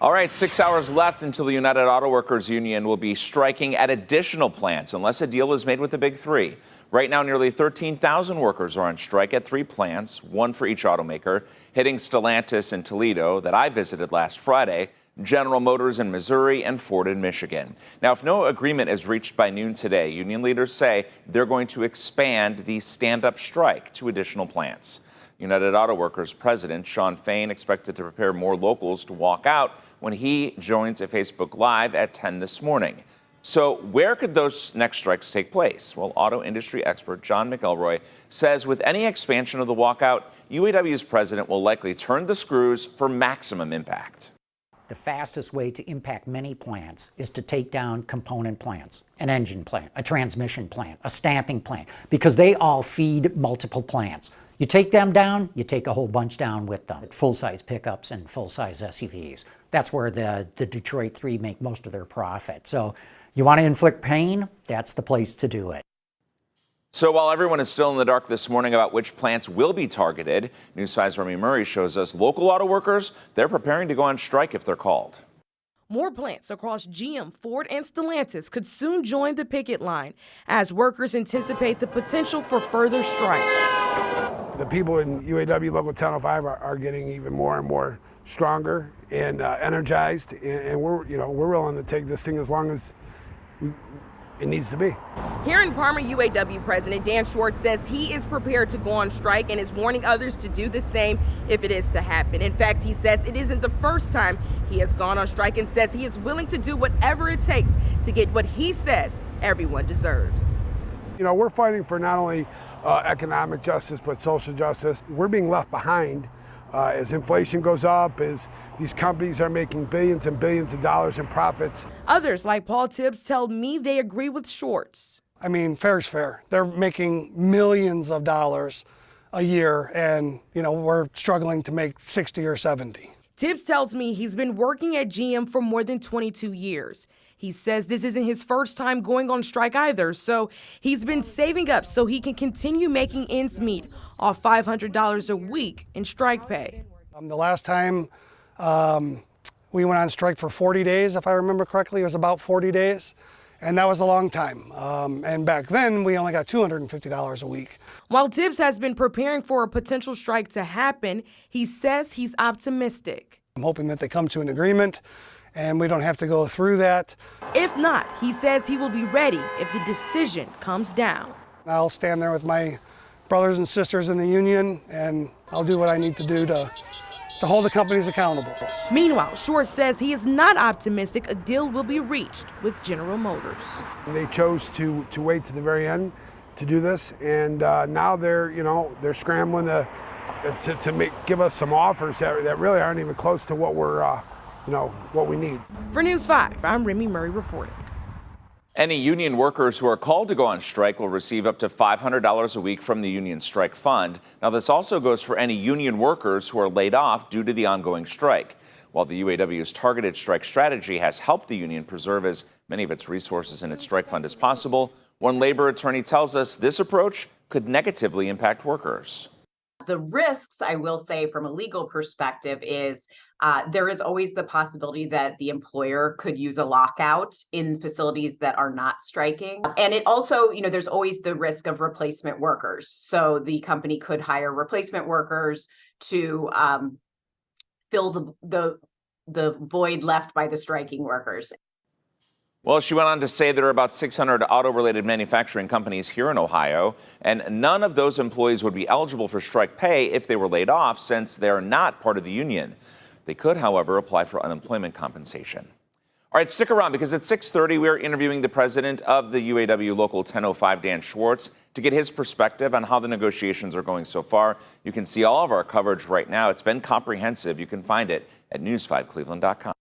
All right, 6 hours left until the United Auto Workers Union will be striking at additional plants unless a deal is made with the big three. Right now, nearly 13,000 workers are on strike at 3 plants, one for each automaker, hitting Stellantis in Toledo that I visited last Friday, General Motors in Missouri, and Ford in Michigan. Now, if no agreement is reached by noon today, union leaders say they're going to expand the stand-up strike to additional plants. United Auto Workers President Shawn Fain expected to prepare more locals to walk out when he joins a Facebook Live at 10 this morning. So where could those next strikes take place? Well, auto industry expert John McElroy says with any expansion of the walkout, UAW's president will likely turn the screws for maximum impact. The fastest way to impact many plants is to take down component plants, an engine plant, a transmission plant, a stamping plant, because they all feed multiple plants. You take them down, you take a whole bunch down with them. Full-size pickups and full-size SUVs. That's where the Detroit 3 make most of their profit. So you want to inflict pain, that's the place to do it. So while everyone is still in the dark this morning about which plants will be targeted, News 5's Remy Murray shows us local auto workers, they're preparing to go on strike if they're called. More plants across GM, Ford, and Stellantis could soon join the picket line as workers anticipate the potential for further strikes. The people in UAW Local 1005 are getting even more and more stronger and energized, and we're willing to take this thing as long as it needs to be. Here in Parma, UAW President Dan Schwartz says he is prepared to go on strike and is warning others to do the same if it is to happen. In fact, he says it isn't the first time he has gone on strike and says he is willing to do whatever it takes to get what he says everyone deserves. You know, we're fighting for not only economic justice, but social justice. We're being left behind as inflation goes up, as these companies are making billions and billions of dollars in profits. Others, like Paul Tibbs, tell me they agree with Schwartz. I mean, fair's fair. They're making millions of dollars a year, and, we're struggling to make 60 or 70. Tibbs tells me he's been working at GM for more than 22 years. He says this isn't his first time going on strike either, so he's been saving up so he can continue making ends meet off $500 a week in strike pay. The last time we went on strike for 40 days, if I remember correctly, it was about 40 days, and that was a long time. And back then, we only got $250 a week. While Tibbs has been preparing for a potential strike to happen, he says he's optimistic. I'm hoping that they come to an agreement and we don't have to go through that. If not, he says he will be ready if the decision comes down. I'll stand there with my brothers and sisters in the union, and I'll do what I need to do to hold the companies accountable. Meanwhile, Schwartz says he is not optimistic a deal will be reached with General Motors. They chose to wait to the very end to do this, and now they're scrambling to give us some offers that really aren't even close to what what we need. For News 5, I'm Remy Murray reporting. Any union workers who are called to go on strike will receive up to $500 a week from the Union Strike Fund. Now, this also goes for any union workers who are laid off due to the ongoing strike. While the UAW's targeted strike strategy has helped the union preserve as many of its resources in its strike fund as possible, one labor attorney tells us this approach could negatively impact workers. The risks, I will say, from a legal perspective is there is always the possibility that the employer could use a lockout in facilities that are not striking. And it also, there's always the risk of replacement workers. So the company could hire replacement workers to fill the void left by the striking workers. Well, she went on to say there are about 600 auto-related manufacturing companies here in Ohio, and none of those employees would be eligible for strike pay if they were laid off since they're not part of the union. They could, however, apply for unemployment compensation. All right, stick around because at 6:30, we are interviewing the president of the UAW Local 1005, Dan Schwartz, to get his perspective on how the negotiations are going so far. You can see all of our coverage right now. It's been comprehensive. You can find it at news5cleveland.com.